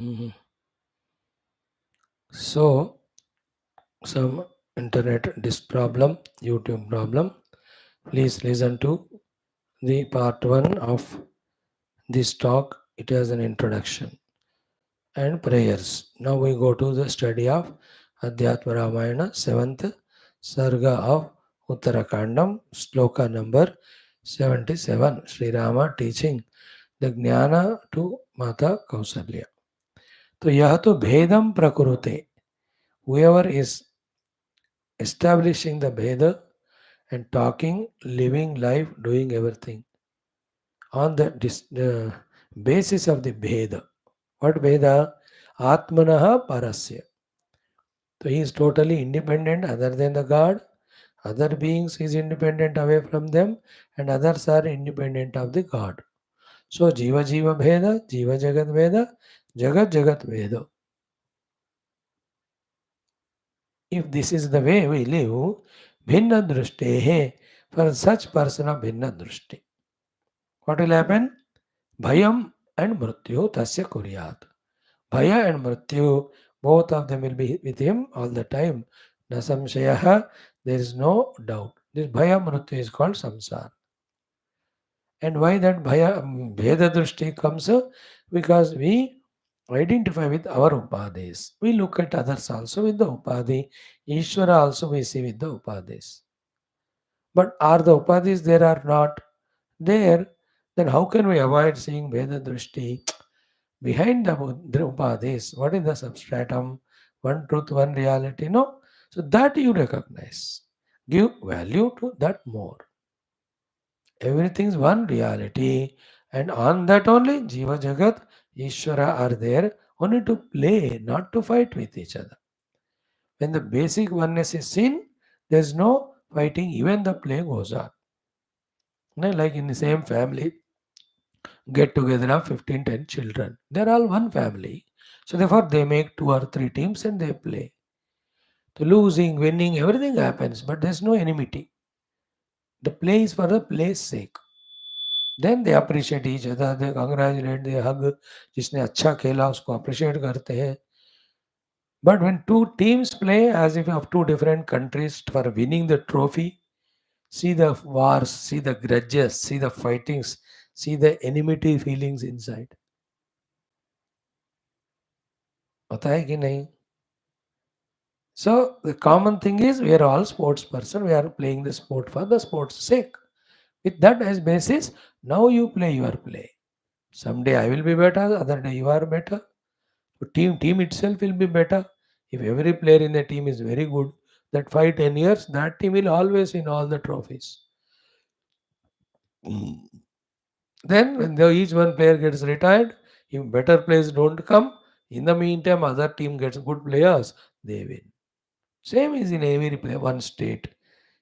Mhm. So, some internet disk problem, YouTube problem. Please listen to the part 1 of this talk. It has an introduction and prayers. Now we go to the study of Adhyatma Ramayana, 7th Sarga of Uttarakandam, sloka number 77. Sri Rama teaching the Jnana to Mata Kausalya. तो यह तो भेदम प्रकुरुते, whoever is establishing the Veda and talking, living life, doing everything on the basis of the Veda. What Veda? Atmanaha Parasya. So he is totally independent other than the God. Other beings is independent away from them, and others are independent of the God. So Jiva Jiva Veda, Jiva Jagat Veda, Jagat Jagat Veda. If this is the way we live, Bhinna Drustehe, for such person of Bhinna Drusti, what will happen? Bhayam and Mrityu Tasya Kuryat. Bhaya and Mrityu, both of them will be with him all the time. Na samshayaha, there is no doubt. This Bhaya Mrityu is called samsara. And why that Bhaya Bheda Drushti comes? Because we identify with our upadhis. We look at others also with the upadhi. Ishvara also we see with the upadhis. But are the upadhis there or not there? Then how can we avoid seeing Veda Drushti? Behind the upadhis, what is the substratum? One truth, one reality. No. So that you recognize. Give value to that more. Everything is one reality. And on that only Jiva Jagat, Ishvara are there only to play, not to fight with each other. When the basic oneness is seen, there is no fighting, even the play goes on. Like in the same family, get together of 15, 10 children. They're all one family. So therefore they make 2 or 3 teams and they play. The losing, winning, everything happens, but there's no enmity. The play is for the play's sake. Then they appreciate each other, they congratulate, they hug. जिसने अच्छा खेला उसको appreciate करते हैं. But when 2 teams play as if of 2 different countries for winning the trophy, see the wars, see the grudges, see the fightings, see the enmity feelings inside. होता है कि नहीं? So the common thing is we are all sports person. We are playing the sport for the sport's sake. With that as basis, now you play your play. Someday I will be better, other day you are better. So team itself will be better. If every player in the team is very good, that 5-10 years, that team will always win all the trophies. Mm. Then when each one player gets retired, if better players don't come, in the meantime other team gets good players, they win. Same is in every one state.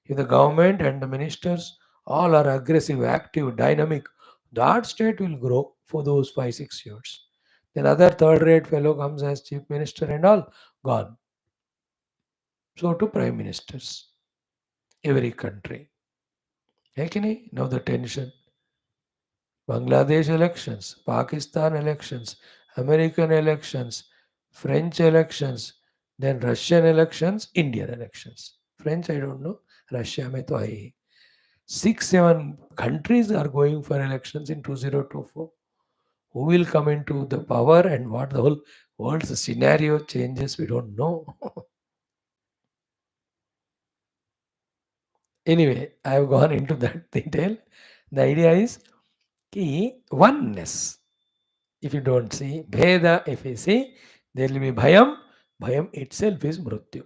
If the government and the ministers all are aggressive, active, dynamic, that state will grow for those 5-6 years. Then other third-rate fellow comes as chief minister and all gone. So to prime ministers, every country. Now the tension. Bangladesh elections, Pakistan elections, American elections, French elections, then Russian elections, Indian elections. French, I don't know. Russia mein to hai. 6-7 countries are going for elections in 2024. Who will come into the power and what the whole world's scenario changes, we don't know. Anyway, I have gone into that detail. The idea is ki oneness. If you don't see Veda, if you see, there will be Bhayam. Bhayam itself is Mrityu.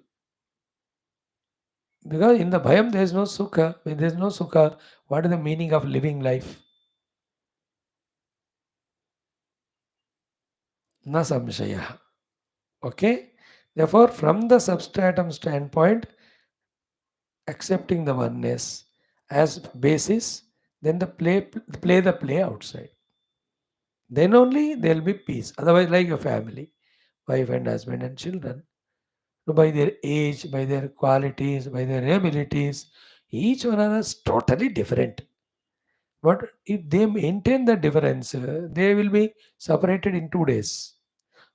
Because in the Bhayam there is no Sukha. When there is no Sukha, what is the meaning of living life? Na samshaya. Okay? Therefore, from the substratum standpoint, accepting the oneness as basis, then play the play outside. Then only there will be peace. Otherwise, like a family, wife and husband and children. So by their age, by their qualities, by their abilities, each one is totally different. But if they maintain the difference, they will be separated in 2 days.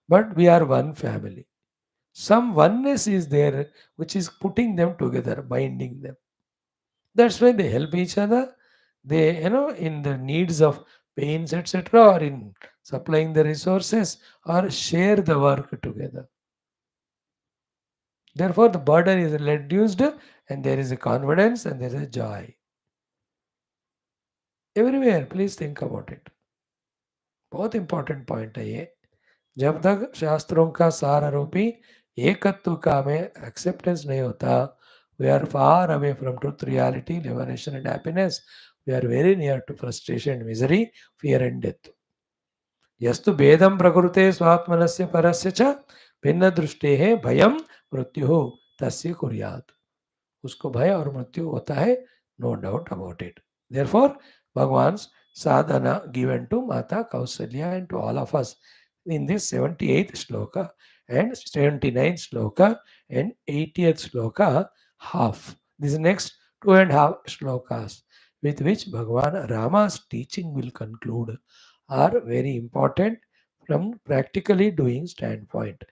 but we are one family. Some oneness is there which is putting them together, binding them. That's why they help each other. They, in the needs of pains, etc., or in supplying the resources, or share the work together. Therefore, the burden is reduced, and there is a confidence and there is a joy. Everywhere, please think about it. बहुत important point है ये. जब तक शास्त्रों का सार आरोपी एकत्व का हमें एक्सेप्टेंस नहीं होता, we are far away from truth, reality, liberation and happiness. We are very near to frustration, misery, fear and death. यस्तु भेदं प्रकृते स्वात्मनस्य परस्य च भिन्न दृष्टेः भयं मृत्युः तस्य कुर्यात्. उसको भय और मृत्यु होता है, no doubt about it. Therefore, Bhagwan's sadhana given to Mata Kausalya and to all of us in this 78th shloka and 79th shloka and 80th shloka half. These next 2.5 shlokas with which Bhagwan Rama's teaching will conclude are very important from practically doing standpoint.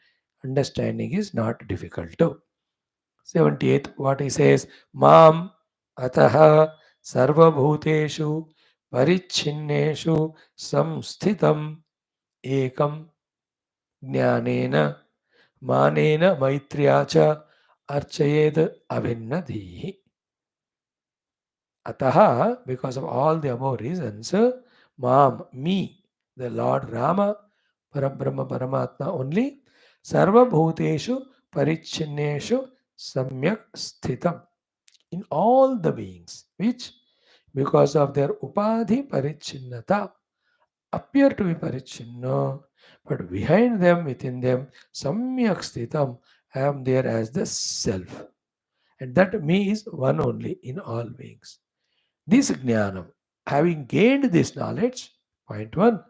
Understanding is not difficult too. 78th, what he says, Mam ataha sarvabhuteshu parichinneshu samsthitam ekam jnanena manena maitriya cha archayed avinnadhihi. Ataha, because of all the above reasons, Mam, me, the Lord Rama, Parabrahma Paramatma only, Sarvabhuteshu Parichinneshu Samyak Sthitam, in all the beings, which because of their Upadhi Parichinnata appear to be Parichinna, but behind them, within them, Samyak Sthitam, I am there as the Self. And that me is one only in all beings. This jnanam, having gained this knowledge, point one,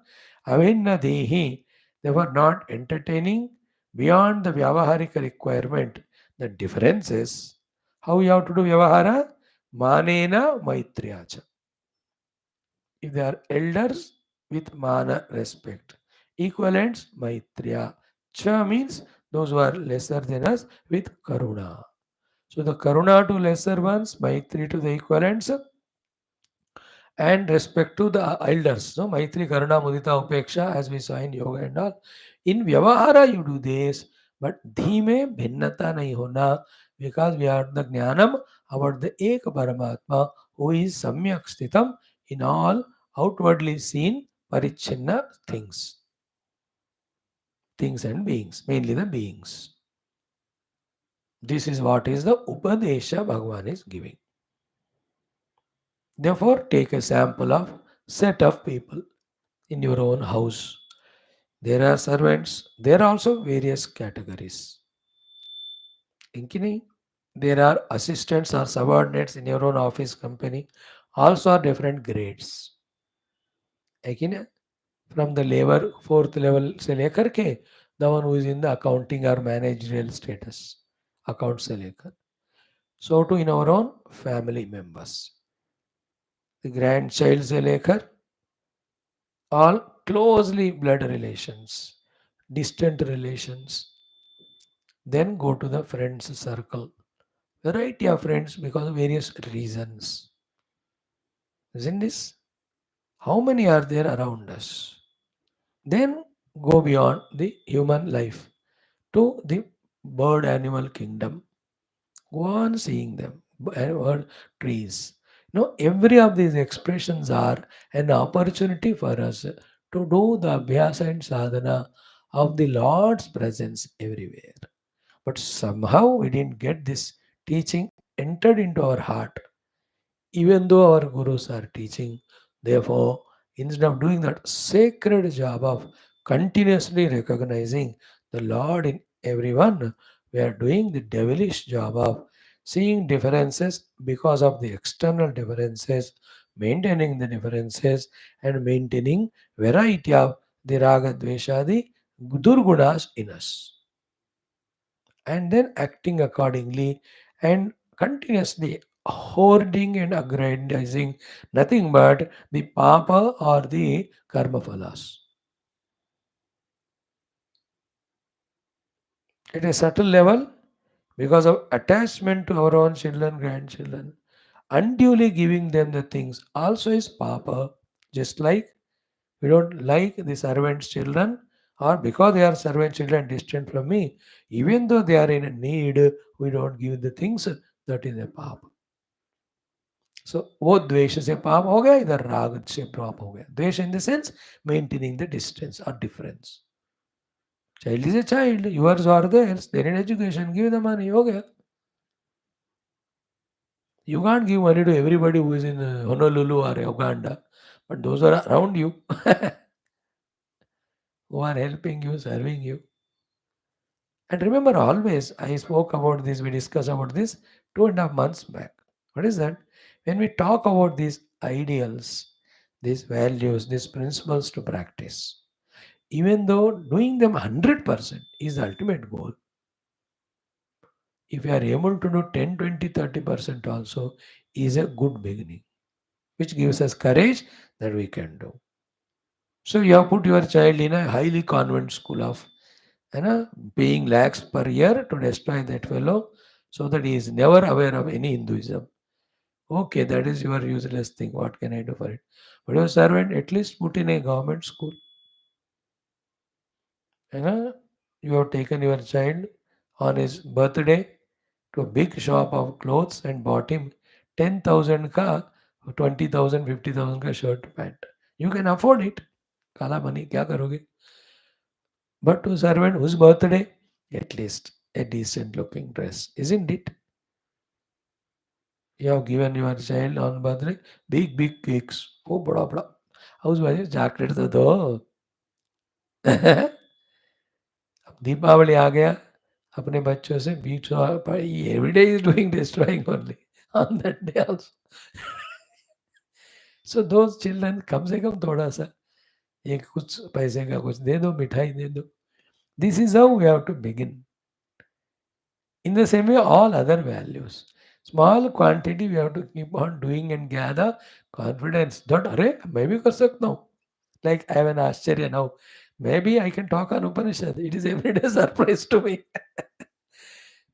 avinna dehi, they were not entertaining beyond the vyavaharika requirement. The difference is how you have to do vyavahara? Manena maitriyacha. If they are elders, with mana respect. Equivalents, maitriya. Cha means those who are lesser than us with karuna. So the karuna to lesser ones, maitri to the equivalents, and respect to the elders. So, Maitri, Karuna, Mudita, Upeksha, as we saw in yoga and all. In Vyavahara, you do this, but Dhime Bhinnata nahi hona, because we have the Jnanam about the Ek Paramatma who is Samyak Sthitam in all outwardly seen Parichinna things. Things and beings, mainly the beings. This is what is the Upadesha Bhagavan is giving. Therefore, take a sample of set of people in your own house. There are servants. There are also various categories. Inkini, there are assistants or subordinates in your own office company. Also are different grades. Inkini, from the labor fourth level से लेकर के the one who is in the accounting or managerial status, account से लेकर. So too in our own family members. The grandchild से लेकर all closely blood relations, distant relations. Then go to the friends circle. Variety of friends because of various reasons. Isn't this? How many are there around us? Then go beyond the human life to the bird animal kingdom. Go on seeing them. Bird, trees. Every of these expressions are an opportunity for us to do the Vyasa and Sadhana of the Lord's presence everywhere. But somehow we didn't get this teaching entered into our heart, even though our gurus are teaching. Therefore, instead of doing that sacred job of continuously recognizing the Lord in everyone, we are doing the devilish job of seeing differences because of the external differences, maintaining the differences, and maintaining variety of the raga, dvesha, the durgunas in us, and then acting accordingly and continuously hoarding and aggrandizing nothing but the papa or the karma phalas. At a subtle level, because of attachment to our own children, grandchildren, unduly giving them the things also is papa. Just like we don't like the servant's children, or because they are servant children distant from me, even though they are in a need, we don't give the things, that is a papa. So वो द्वेष से पाप हो गया, इधर राग से पाप हो गया. द्वेष in the sense maintaining the distance or difference. Child is a child, yours or theirs, they need education, give the money, हो गया. You can't give money to everybody who is in Honolulu or Uganda, but those are around you who are helping you, serving you. And remember, always, I spoke about this, we discussed about this 2.5 months back. What is that? When we talk about these ideals, these values, these principles to practice, even though doing them 100% is the ultimate goal, if you are able to do 10, 20, 30% also, is a good beginning, which gives us courage that we can do. So you have put your child in a highly convent school of, paying lakhs per year to destroy that fellow so that he is never aware of any Hinduism. Okay, that is your useless thing. What can I do for it? But your servant, at least put in a government school. You have taken your child on his birthday to a big shop of clothes and bought him 10,000 ka, 20,000, 50,000 ka shirt pant. You can afford it. Kala money, kya karoge? But to servant whose birthday, at least a decent looking dress, isn't it? You have given your child on birthday big, big cakes. Oh, bada bada. House वाले chocolate तो दो. अब दीपावली आ गया, अपने बच्चों से बीच every day is doing destroying only on that day also. So those children कम से कम थोड़ा सा एक कुछ पैसे का कुछ दे दो, मिठाई दे दो. This is how we have to begin. In the same way, all other values. Small quantity we have to keep on doing and gather confidence. Don't, array, maybe कर सकता हूँ. Like I have an Ashcharya now. Maybe I can talk on Upanishad. It is everyday surprise to me.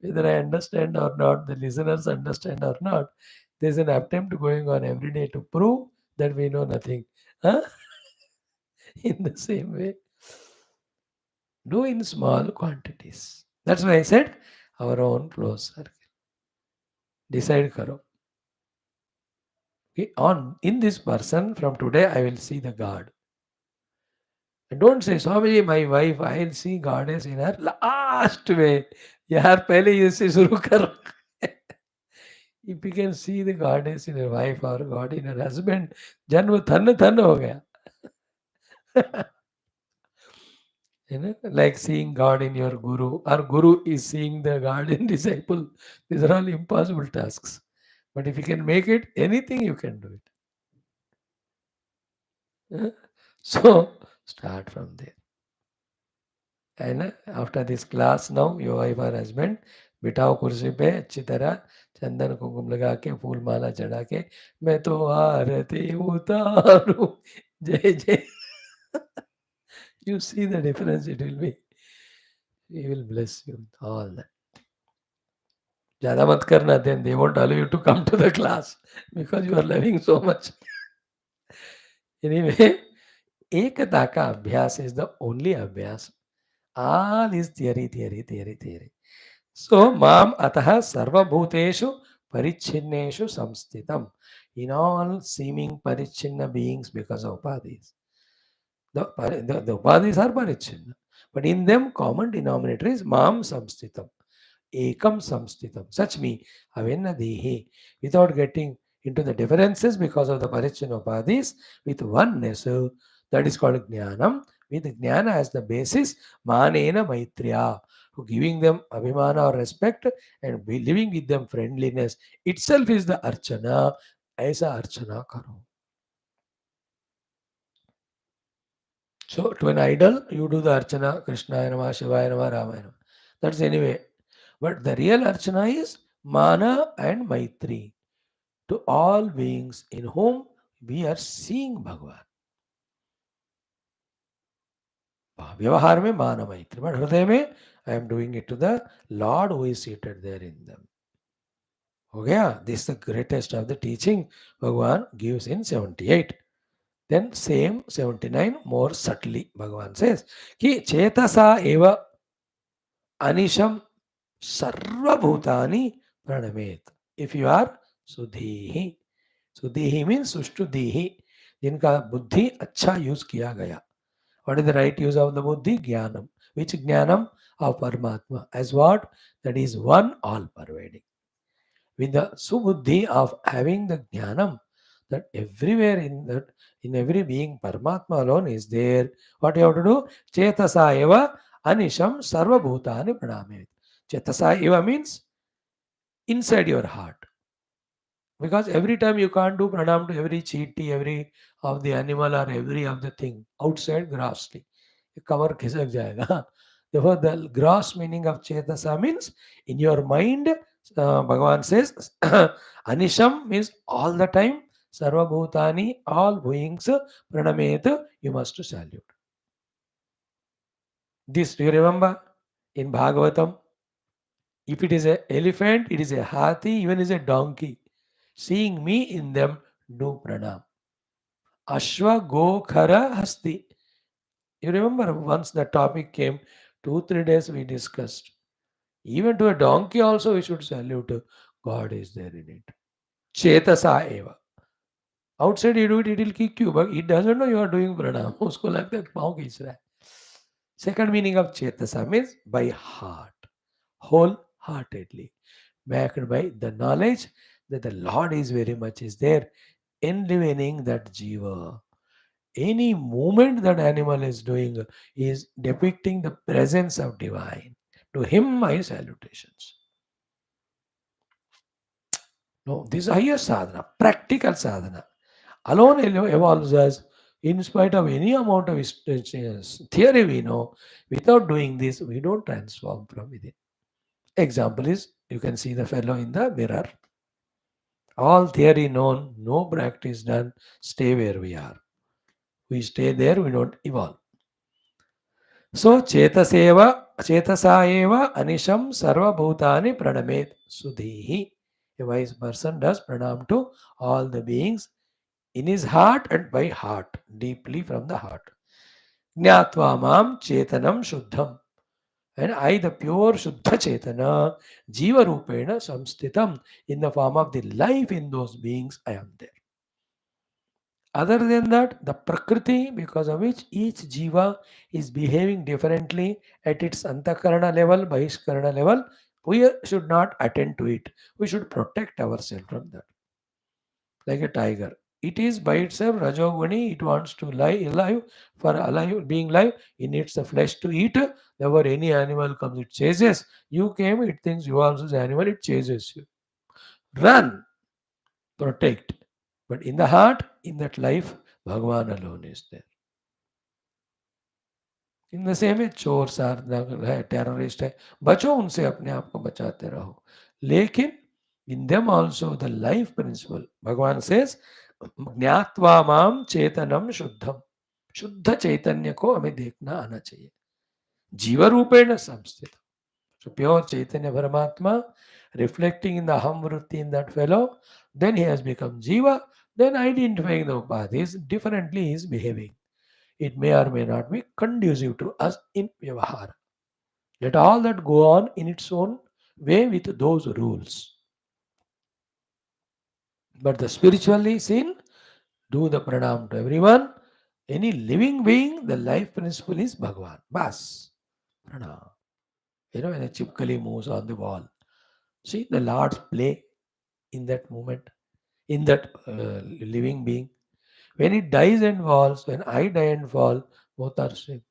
Whether I understand or not, the listeners understand or not, there's an attempt going on every day to prove that we know nothing. Huh? In the same way, do in small quantities. That's why I said our own close circle. Decide karo. Okay, on in this person from today I will see the God. And don't say, Swamiji, my wife, I will see goddess in her last way. यार पहले ये से शुरू कर. If you can see the goddess in your wife or God in your husband, जन्म धन्य धन्य हो गया. Like seeing God in your guru, or guru is seeing the God in disciple. These are all impossible tasks. But if you can make it, anything you can do it. So start from there. And after this class now, your wife or husband, बिठाओ कुर्सी पे अच्छी तरह, चंदन कुमकुम लगा के, फूल माला चढ़ा के, मैं तो आरती उतारू, जय जय. You see the difference, it will be. He will bless you with all that. ज़्यादा मत करना, then they won't allow you to come to the class because you are loving so much. Anyway, एकता का अभ्यास is the only अभ्यास. All is theory, theory, theory, theory. So, mam atah sarvabhuteshu parichinneshu samsthitam. In all seeming parichinna beings because of upadhis. The upadhis are parichinna. But in them, common denominator is mam samsthitam. Ekam samsthitam. Such me, avenna dehi. Without getting into the differences because of the parichinna upadhis, with oneness, that is called jnanam. With jnana as the basis, manena maitriya. Giving them abhimana or respect and living with them friendliness itself is the archana. Aisa archana karo. So to an idol, you do the archana, Krishna Namaha, Shivaya Namaha, Ramayana. That's anyway. But the real archana is mana and maitri to all beings in whom we are seeing Bhagavan. व्यवहार में मान मैत्री, but हृदय में I am doing it to the Lord who is seated there in them. हो गया. This is the greatest of the teaching Bhagavan gives in 78. Then same 79 more subtly Bhagavan says कि चेतसा एव अनिशम सर्वभूतानि प्रणमेत. If you are सुधीहि, सुधीहि means सुष्टुधीहि, जिनका बुद्धि अच्छा use किया गया. What is the right use of the buddhi? Jnanam. Which jnanam? Of Paramatma. As what? That is one, all pervading. With the subuddhi of having the jnanam, that everywhere in every being, Paramatma alone is there. What you have to do? Chetasa eva anisham sarva bhutani pranamit. Chetasa eva means inside your heart. Because every time you can't do pranam to every cheetah, every of the animal or every of the thing outside grossly. कमर खिसक जाएगा. Therefore, the gross meaning of Chetasa means in your mind, Bhagavan says, Anisham means all the time, Sarva Bhutani, all beings, Pranamet, you must salute. This, do you remember in Bhagavatam? If it is an elephant, it is a hathi, even is a donkey. Seeing me in them, do pranam. Ashwa go khara hasti. You remember once the topic came, 2-3 days we discussed. Even to a donkey also we should salute. God is there in it. Chetasa eva. Outside you do it, it will kick you, but it doesn't know you are doing pranam. Usko lagta hai pav khich raha hai. Second meaning of Chetasa means by heart, wholeheartedly, backed by the knowledge that the Lord is very much is there, enlivening that jiva. Any movement that animal is doing is depicting the presence of divine. To him my salutations. No, this is higher sadhana, practical sadhana. Alone evolves us in spite of any amount of theory we know. Without doing this, we don't transform from within. Example is, you can see the fellow in the mirror. All theory known, no practice done, stay where we are. We stay there, we don't evolve. So, Chetasa eva anisham sarva bhutani pranamet sudhihi. A wise person does pranam to all the beings in his heart and by heart, deeply from the heart. Jnatva mam chetanam shuddham. And I, the pure Shuddha Chetana, Jiva Rupena Samstitam, in the form of the life in those beings, I am there. Other than that, the Prakriti, because of which each Jiva is behaving differently at its Antakarana level, Bahishkarana level, we should not attend to it. We should protect ourselves from that. Like a tiger. It is by itself Rajoguni, it wants to lie alive. For alive, being live, it needs the flesh to eat. Therefore, any animal comes, it chases. You came, it thinks you also is animal, it chases you. Run, protect. But in the heart, in that life, Bhagavan alone is there. In the same way, चोर है, terrorist है, बचो उनसे, अपने आप को बचाते रहो. लेकिन in them also the life principle, Bhagavan says, ज्ञात्वा माम चेतनम शुद्धम. शुद्ध चैतन्य को हमें देखना आना चाहिए. जीव रूपेण संस्थित. So pure Chaitanya Paramatma reflecting in the Aham Vritti in that fellow, then he has become Jiva, then identifying the Upadhis, differently he is behaving. It may or may not be conducive to us in Vyavahara. Let all that go on in its own way with those rules. But the spiritually seen, do the pranam to everyone. Any living being, the life principle is Bhagavan. Bas. Pranam. When a chipkali moves on the wall. See the Lord's play in that moment, in that living being. When it dies and falls, when I die and fall, both are same.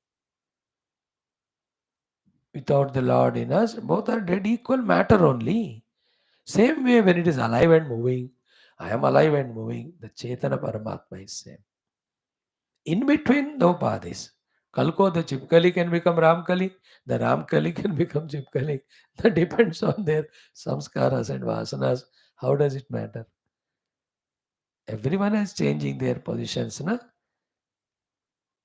Without the Lord in us, both are dead, equal matter only. Same way when it is alive and moving, I am alive and moving, the Chetana Paramatma is same. In between the Upadhis, Kalko, the Chipkali can become Ramkali, the Ramkali can become Chipkali. That depends on their samskaras and vasanas. How does it matter? Everyone is changing their positions, na?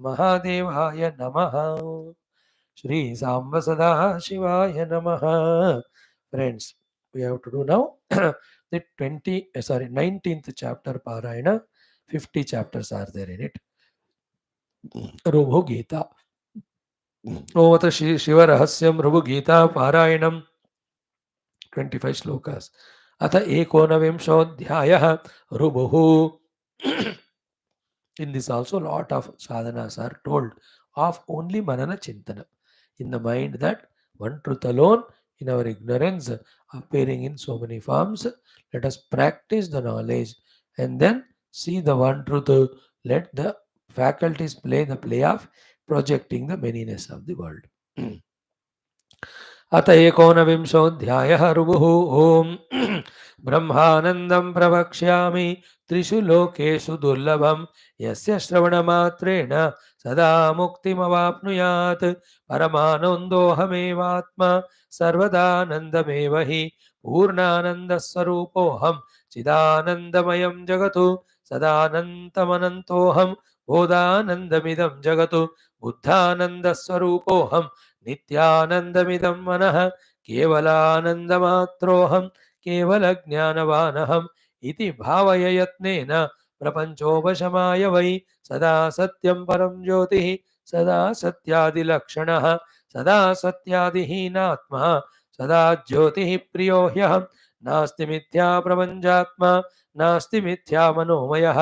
Mahadevaya Namaha. Shri Samba Sada Shivaya Namaha. Friends, we have to do now the 19th chapter Parayana. 50 chapters are there in it. Rubhu Gita. Ovata Shiva Rahasyam Rubhu Gita Parayanam. 25 shlokas. Atha Ekonavimshodhyayah Rubhu. In this also lot of sadhanas are told of only manana chintana. In the mind that one truth alone, in our ignorance appearing in so many forms, let us practice the knowledge and then see the one truth. Let the faculties play the play of projecting the manyness of the world. अत एकोनविंशोऽध्यायः रुभुः ॐ ब्रह्मानन्दं प्रवक्ष्यामि त्रिषु लोकेषु दुर्लभं यस्य श्रवणमात्रेण सदा मुक्तिमवाप्नुयात् परमानन्दोऽहमेवात्मा सर्वदानन्दमेव हि पूर्णानन्दस्वरूपोऽहं चिदानन्दमयं जगतु सदानन्तमनन्तोऽहं बोधानन्दमिदं जगतु बुद्धानन्दस्वरूपोऽहं नित्यानन्दमिदं मनः केवलानन्दमात्रोऽहं केवलज्ञानवानहम् इति भावय यत्नेन प्रपञ्चोपशमाय वै सदा सत्यं परं ज्योतिः सदा सत्यादिलक्षणः सदा सत्यादिहीनात्मा सदा ज्योतिः प्रियो ह्यहं नास्ति मिथ्या प्रपञ्चात्मा नास्ति मिथ्या मनोमयः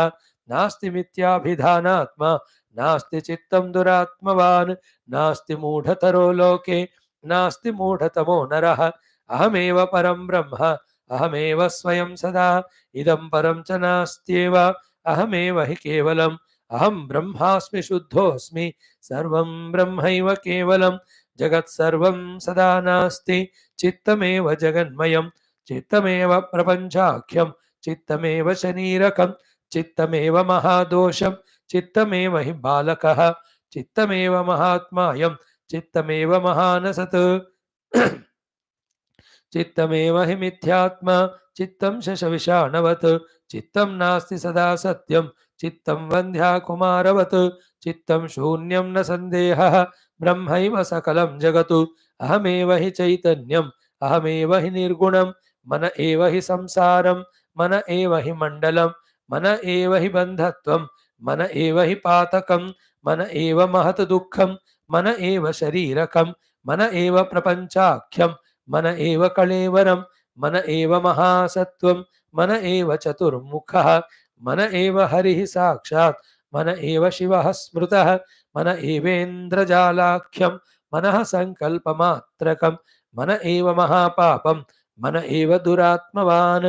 नास्ति मिथ्याभिधानात्मा नास्ति चित्तं दुरात्मवान् नास्ति मूढतरो लोके नास्ति मूढतमो नरः अहमेव परं ब्रह्म अहमेव स्वयं सदा इदं परं च नास्त्येव अहमेव हि केवलम् अहं ब्रह्मास्मि शुद्धोऽस्मि सर्वं ब्रह्मैव केवलं जगत् सर्वं सदा नास्ति चित्तमेव जगन्मयं चित्तमेव प्रपञ्चाख्यं चित्तमेव शरीरकं चित्तमेव महादोषं चित्तमेव हि बालकः चित्तमेव महात्मायं चित्तमेव महानसत् चित्तमेव हि मिथ्यात्मा चित्तं शशविषाणवत् चित्तं नास्ति सदा सत्यं चित्तं वन्ध्या कुमारवत् चित्तं शून्यं न सन्देहः ब्रह्मैव सकलं जगतु अहमेव हि चैतन्यम् अहमेव हि निर्गुणं मन एव हि संसारं मन एव हि मण्डलं मन एव हि बन्धत्वं मन एव हि पातकं मन एव महत् दुःखं मन एव शरीरकं मन एव प्रपञ्चाख्यं मन एव कलेवरं मन एव महासत्वं मन एव चतुर्मुखः मन एव हरिः साक्षात् मन एव शिवः स्मृतः मन एवेन्द्रजालाख्यं मनः सङ्कल्पमात्रकं मन एव महापापं मन एव दुरात्मवान्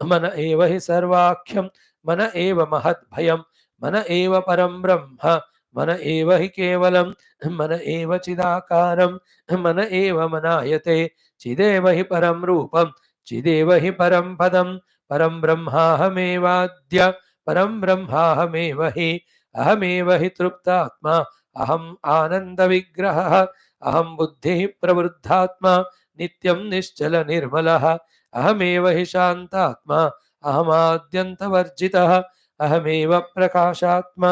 मन एव हि सर्वाख्यं मन एव महद्भयं मन एव परं ब्रह्म मन एव हि केवलं मन एव चिदाकारं मन एव मनायते चिदेव हि परं रूपं चिदेव हि परं पदं परं ब्रह्माहमेवाद्य परं ब्रह्माहमेव हि अहमेव हि तृप्तात्मा अहम् आनन्दविग्रहः अहं बुद्धिः प्रवृद्धात्मा नित्यं निश्चल निर्मलः अहमेव हि शान्तात्मा अहमाद्यन्तवर्जितः अहमेव प्रकाशात्मा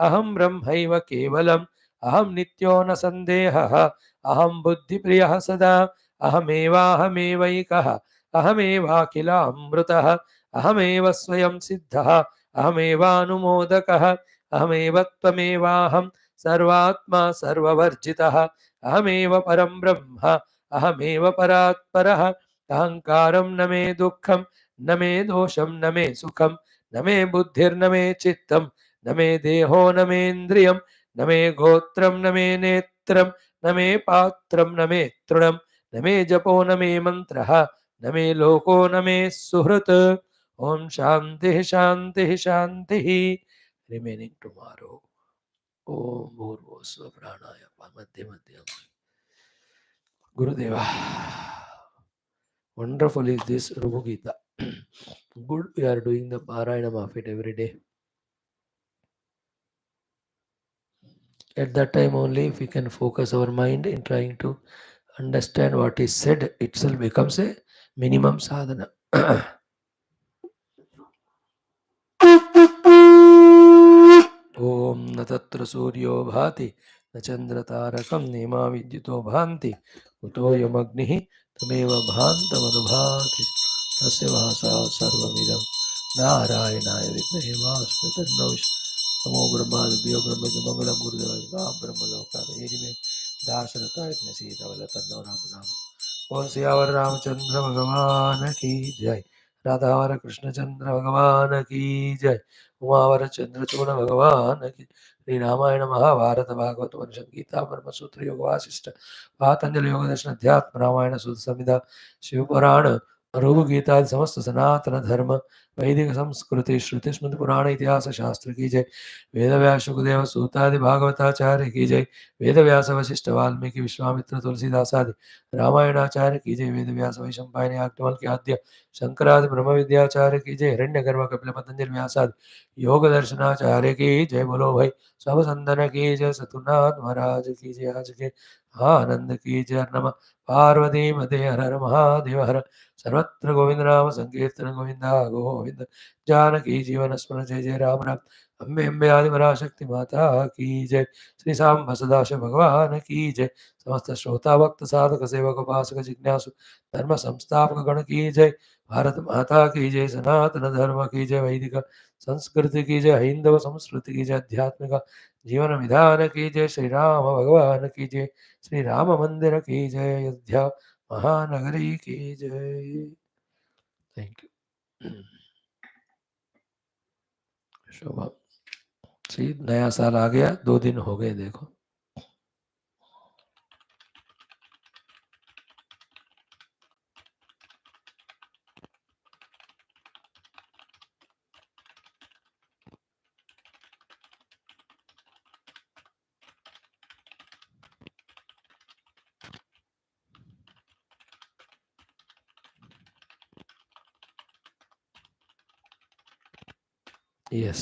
अहं ब्रह्मैव केवलम् अहं नित्यो न सन्देहः अहं बुद्धिप्रियः सदा अहमेवाहमेवैकः अहमेवाखिलामृतः अहमेव स्वयं सिद्धः अहमेवानुमोदकः अहमेव त्वमेवाहं सर्वात्मा सर्ववर्जितः अहमेव परं ब्रह्म अहमेव परात्परः अहङ्कारं न मे दुःखं न मे दोषं न मे सुखं न मे बुद्धिर्न मे चित्तं न मे देहो न मेन्द्रियं न मे गोत्रं न मे नेत्रं न मे पात्रं न मे तृणं न मे जपो न मे मन्त्रः न मे लोको न मे सुहृत् ओम शांति शांति शांति रिमेनिंग टुमारो ओम भूर्भुवस्सुः प्राणाय मध्य मध्य Gurudeva. Wonderful is this Rubhu Gita. Good we are doing the Parayanam of it every day. At that time only if we can focus our mind in trying to understand what is said, itself becomes a minimum sadhana. Om ओम न तत्र सूर्यो भाति न चंद्रतारकं नेमा विद्युतो भान्ति कुतोऽयमग्निः तमेव भान्तमनुभाति तस्य भासा सर्वमिदं नारायणाय विद्महे वासुदेवाय नमो ब्रह्मादिभ्यो ब्रह्मजमंगलं गुरुदेवाय ब्रह्मलोकाय दाशरथाय सीतावल्लभ राम और सियावर रामचंद्र भगवान की जय। राधावर कृष्णचंद्र भगवान की जय। उमावर चंद्रचूड़ भगवान की। श्री रामायण महाभारत भागवत वर्षद गीता ब्रह्म सूत्र योग वासिष्ठ पातंजलि योग दर्शन अध्यात्म रामायण सुध संहिता शिव पुराण रघु गीता समस्त सनातन धर्म वैदिक संस्कृति श्रुति स्मृति पुराण इतिहास शास्त्र की जय। वेद व्यास सुखदेव सूतादि भागवताचार्य की जय। वेद व्यास वशिष्ठ वाल्मीकि विश्वामित्र तुलसीदास आदि रामायणाचार्य की जय। वेद व्यास वैशंपायन याज्ञवल के आद्य शंकरादि ब्रह्म विद्याचार्य की जय। हिरण्यगर्भ कपिल पतंजलि व्यासादि योग दर्शनाचार्य की जय। बोलो भाई सब संतन की जय। सतुनाथ महाराज की जय। आज के आनंद की जय। नमः पार्वती मते हर हर महादेव हर। सर्वत्र गोविंद नाम संकीर्तन गोविंदा गोविंद। जानकी जीवन स्मरण जय जय राम राम। अम्बे अम्बे आदि पराशक्ति माता की जय। श्री सांब सदाशिव भगवान की जय। समस्त श्रोता भक्त साधक सेवक उपासक जिज्ञासु धर्म संस्थापक गण की जय। भारत माता की जय। सनातन धर्म की जय। वैदिक संस्कृति की जय। हिंदव संस्कृति की जय। आध्यात्मिक जीवन विधान की जय। श्री राम भगवान की जय। श्री राम मंदिर की जय। अयोध्या महानगरी की जय। Thank you. शोभा सी नया साल आ गया, 2 दिन हो गए देखो। यस